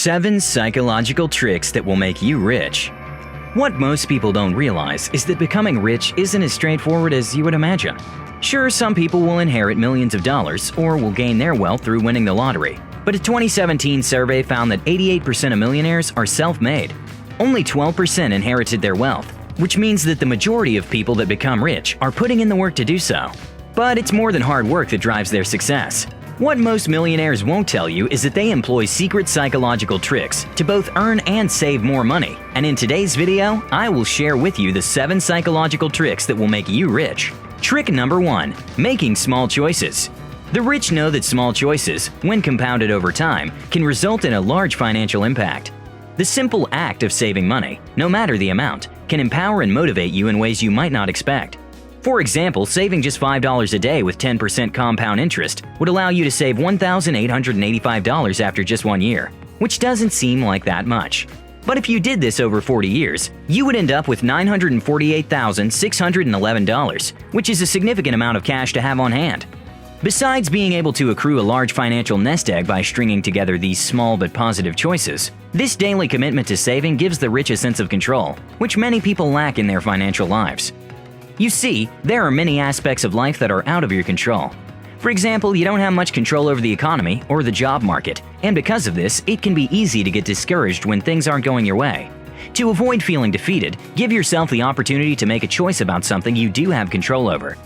7 psychological tricks that will make you rich. What most people don't realize is that becoming rich isn't as straightforward as you would imagine. Sure, some people will inherit millions of dollars or will gain their wealth through winning the lottery, but a 2017 survey found that 88% of millionaires are self-made. Only 12% inherited their wealth, which means that the majority of people that become rich are putting in the work to do so. But it's more than hard work that drives their success. What most millionaires won't tell you is that they employ secret psychological tricks to both earn and save more money. And in today's video, I will share with you the 7 psychological tricks that will make you rich. Trick number 1. Making small choices. The rich know that small choices, when compounded over time, can result in a large financial impact. The simple act of saving money, no matter the amount, can empower and motivate you in ways you might not expect. For example, saving just $5 a day with 10% compound interest would allow you to save $1,885 after just 1 year, which doesn't seem like that much. But if you did this over 40 years, you would end up with $948,611, which is a significant amount of cash to have on hand. Besides being able to accrue a large financial nest egg by stringing together these small but positive choices, this daily commitment to saving gives the rich a sense of control, which many people lack in their financial lives. You see, there are many aspects of life that are out of your control. For example, you don't have much control over the economy or the job market, and because of this, it can be easy to get discouraged when things aren't going your way. To avoid feeling defeated, give yourself the opportunity to make a choice about something you do have control over.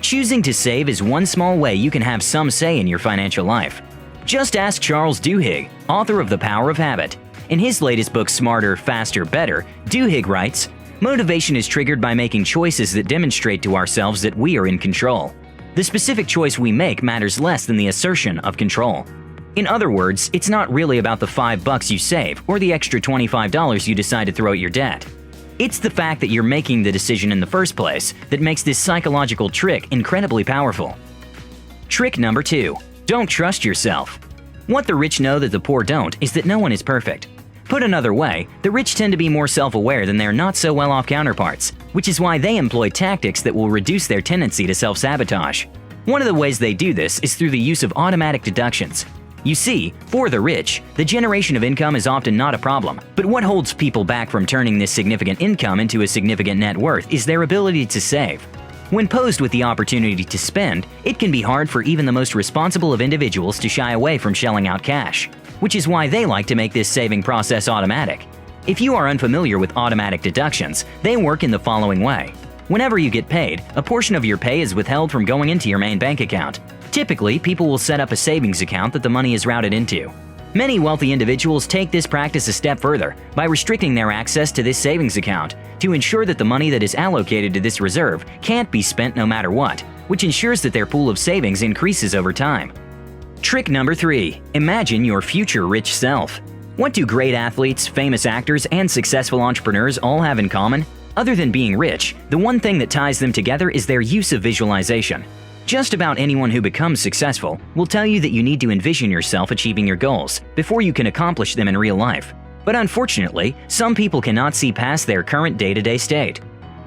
Choosing to save is one small way you can have some say in your financial life. Just ask Charles Duhigg, author of The Power of Habit. In his latest book, Smarter, Faster, Better, Duhigg writes, "Motivation is triggered by making choices that demonstrate to ourselves that we are in control. The specific choice we make matters less than the assertion of control." In other words, it's not really about the $5 you save or the extra $25 you decide to throw at your debt. It's the fact that you're making the decision in the first place that makes this psychological trick incredibly powerful. Trick number 2. Don't trust yourself. What the rich know that the poor don't is that no one is perfect. Put another way, the rich tend to be more self-aware than their not-so-well-off counterparts, which is why they employ tactics that will reduce their tendency to self-sabotage. One of the ways they do this is through the use of automatic deductions. You see, for the rich, the generation of income is often not a problem, but what holds people back from turning this significant income into a significant net worth is their ability to save. When posed with the opportunity to spend, it can be hard for even the most responsible of individuals to shy away from shelling out cash, which is why they like to make this saving process automatic. If you are unfamiliar with automatic deductions, they work in the following way. Whenever you get paid, a portion of your pay is withheld from going into your main bank account. Typically, people will set up a savings account that the money is routed into. Many wealthy individuals take this practice a step further by restricting their access to this savings account to ensure that the money that is allocated to this reserve can't be spent no matter what, which ensures that their pool of savings increases over time. Trick number 3. Imagine your future rich self. What do great athletes, famous actors, and successful entrepreneurs all have in common? Other than being rich, the one thing that ties them together is their use of visualization. Just about anyone who becomes successful will tell you that you need to envision yourself achieving your goals before you can accomplish them in real life. But unfortunately, some people cannot see past their current day-to-day state.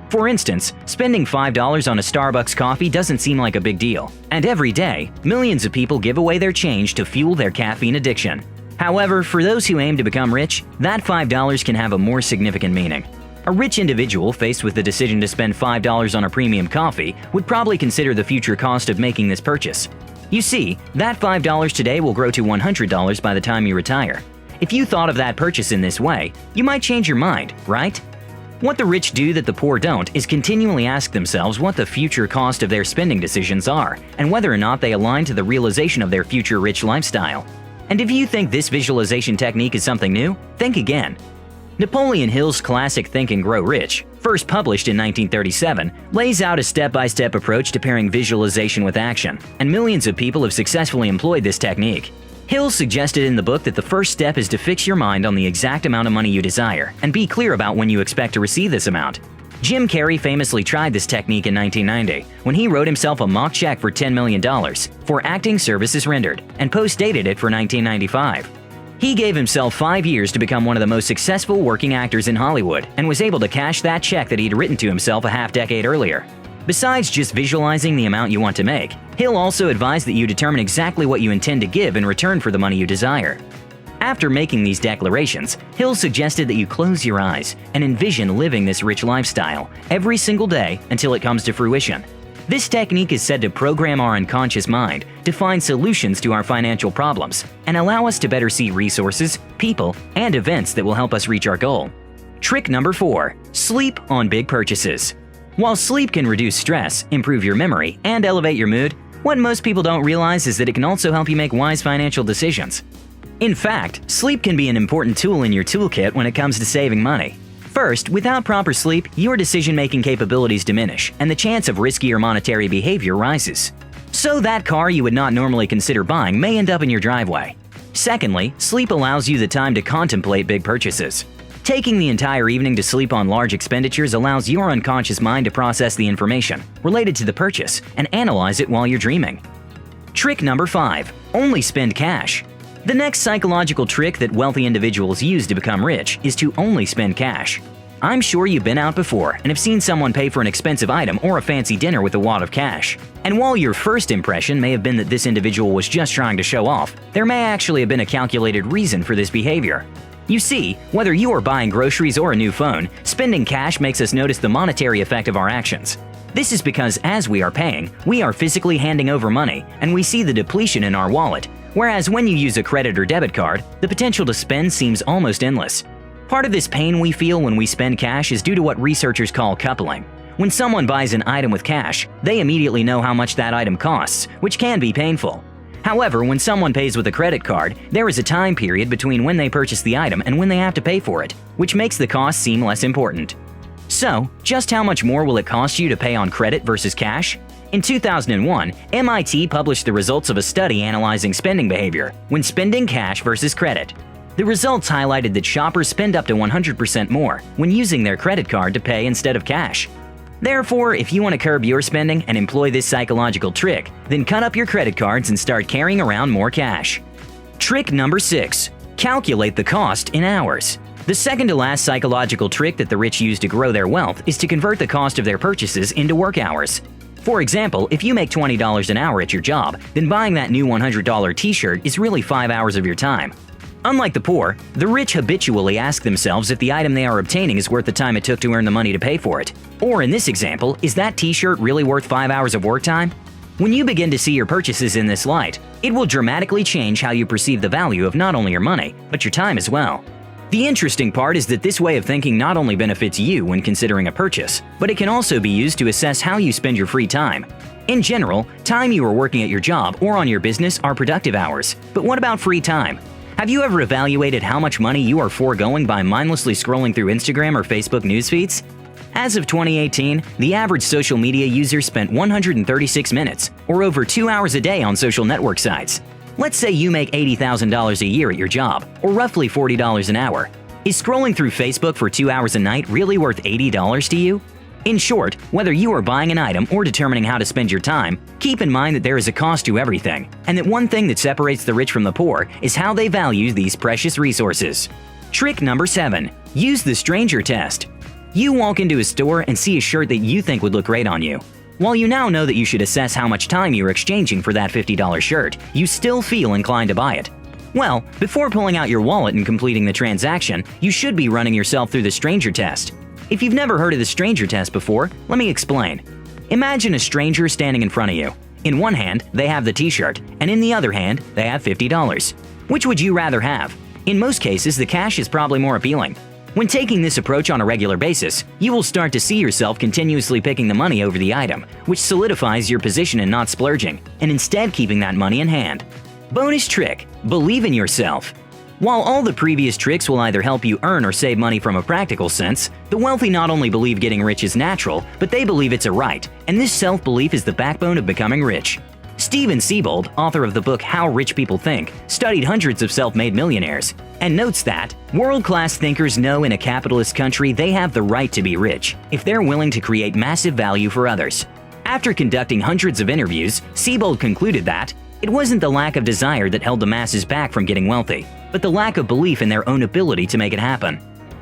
For instance, spending $5 on a Starbucks coffee doesn't seem like a big deal, and every day, millions of people give away their change to fuel their caffeine addiction. However, for those who aim to become rich, that $5 can have a more significant meaning. A rich individual faced with the decision to spend $5 on a premium coffee would probably consider the future cost of making this purchase. You see, that $5 today will grow to $100 by the time you retire. If you thought of that purchase in this way, you might change your mind, right? What the rich do that the poor don't is continually ask themselves what the future cost of their spending decisions are and whether or not they align to the realization of their future rich lifestyle. And if you think this visualization technique is something new, think again. Napoleon Hill's classic Think and Grow Rich, first published in 1937, lays out a step-by-step approach to pairing visualization with action, and millions of people have successfully employed this technique. Hill suggested in the book that the first step is to fix your mind on the exact amount of money you desire and be clear about when you expect to receive this amount. Jim Carrey famously tried this technique in 1990 when he wrote himself a mock check for $10 million for acting services rendered and post-dated it for 1995. He gave himself 5 years to become one of the most successful working actors in Hollywood and was able to cash that check that he'd written to himself a half-decade earlier. Besides just visualizing the amount you want to make, Hill also advised that you determine exactly what you intend to give in return for the money you desire. After making these declarations, Hill suggested that you close your eyes and envision living this rich lifestyle every single day until it comes to fruition. This technique is said to program our unconscious mind to find solutions to our financial problems and allow us to better see resources, people, and events that will help us reach our goal. Trick number 4. Sleep on big purchases. While sleep can reduce stress, improve your memory, and elevate your mood, what most people don't realize is that it can also help you make wise financial decisions. In fact, sleep can be an important tool in your toolkit when it comes to saving money. First, without proper sleep, your decision-making capabilities diminish, and the chance of riskier monetary behavior rises. So that car you would not normally consider buying may end up in your driveway. Secondly, sleep allows you the time to contemplate big purchases. Taking the entire evening to sleep on large expenditures allows your unconscious mind to process the information related to the purchase and analyze it while you're dreaming. Trick number 5. Only spend cash. The next psychological trick that wealthy individuals use to become rich is to only spend cash. I'm sure you've been out before and have seen someone pay for an expensive item or a fancy dinner with a wad of cash. And while your first impression may have been that this individual was just trying to show off, there may actually have been a calculated reason for this behavior. You see, whether you are buying groceries or a new phone, spending cash makes us notice the monetary effect of our actions. This is because as we are paying, we are physically handing over money and we see the depletion in our wallet. Whereas when you use a credit or debit card, the potential to spend seems almost endless. Part of this pain we feel when we spend cash is due to what researchers call coupling. When someone buys an item with cash, they immediately know how much that item costs, which can be painful. However, when someone pays with a credit card, there is a time period between when they purchase the item and when they have to pay for it, which makes the cost seem less important. So, just how much more will it cost you to pay on credit versus cash? In 2001, MIT published the results of a study analyzing spending behavior when spending cash versus credit. The results highlighted that shoppers spend up to 100% more when using their credit card to pay instead of cash. Therefore, if you want to curb your spending and employ this psychological trick, then cut up your credit cards and start carrying around more cash. Trick number 6. Calculate the cost in hours. The second to last psychological trick that the rich use to grow their wealth is to convert the cost of their purchases into work hours. For example, if you make $20 an hour at your job, then buying that new $100 t-shirt is really 5 hours of your time. Unlike the poor, the rich habitually ask themselves if the item they are obtaining is worth the time it took to earn the money to pay for it. Or in this example, is that t-shirt really worth 5 hours of work time? When you begin to see your purchases in this light, it will dramatically change how you perceive the value of not only your money, but your time as well. The interesting part is that this way of thinking not only benefits you when considering a purchase, but it can also be used to assess how you spend your free time. In general, time you are working at your job or on your business are productive hours. But what about free time? Have you ever evaluated how much money you are foregoing by mindlessly scrolling through Instagram or Facebook news feeds? As of 2018, the average social media user spent 136 minutes, or over 2 hours a day on social network sites. Let's say you make $80,000 a year at your job, or roughly $40 an hour. Is scrolling through Facebook for 2 hours a night really worth $80 to you? In short, whether you are buying an item or determining how to spend your time, keep in mind that there is a cost to everything, and that one thing that separates the rich from the poor is how they value these precious resources. Trick number 7. Use the stranger test. You walk into a store and see a shirt that you think would look great on you. While you now know that you should assess how much time you are exchanging for that $50 shirt, you still feel inclined to buy it. Well, before pulling out your wallet and completing the transaction, you should be running yourself through the stranger test. If you've never heard of the stranger test before, let me explain. Imagine a stranger standing in front of you. In one hand, they have the t-shirt, and in the other hand, they have $50. Which would you rather have? In most cases, the cash is probably more appealing. When taking this approach on a regular basis, you will start to see yourself continuously picking the money over the item, which solidifies your position in not splurging, and instead keeping that money in hand. Bonus trick: believe in yourself. While all the previous tricks will either help you earn or save money from a practical sense, the wealthy not only believe getting rich is natural, but they believe it's a right, and this self-belief is the backbone of becoming rich. Steven Siebold, author of the book How Rich People Think, studied hundreds of self-made millionaires, and notes that world-class thinkers know in a capitalist country they have the right to be rich if they're willing to create massive value for others. After conducting hundreds of interviews, Siebold concluded that it wasn't the lack of desire that held the masses back from getting wealthy, but the lack of belief in their own ability to make it happen.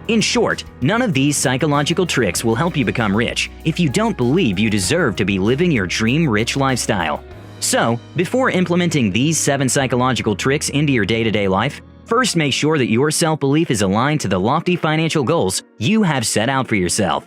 In short, none of these psychological tricks will help you become rich if you don't believe you deserve to be living your dream-rich lifestyle. So, before implementing these 7 psychological tricks into your day-to-day life, First, make sure that your self-belief is aligned to the lofty financial goals you have set out for yourself.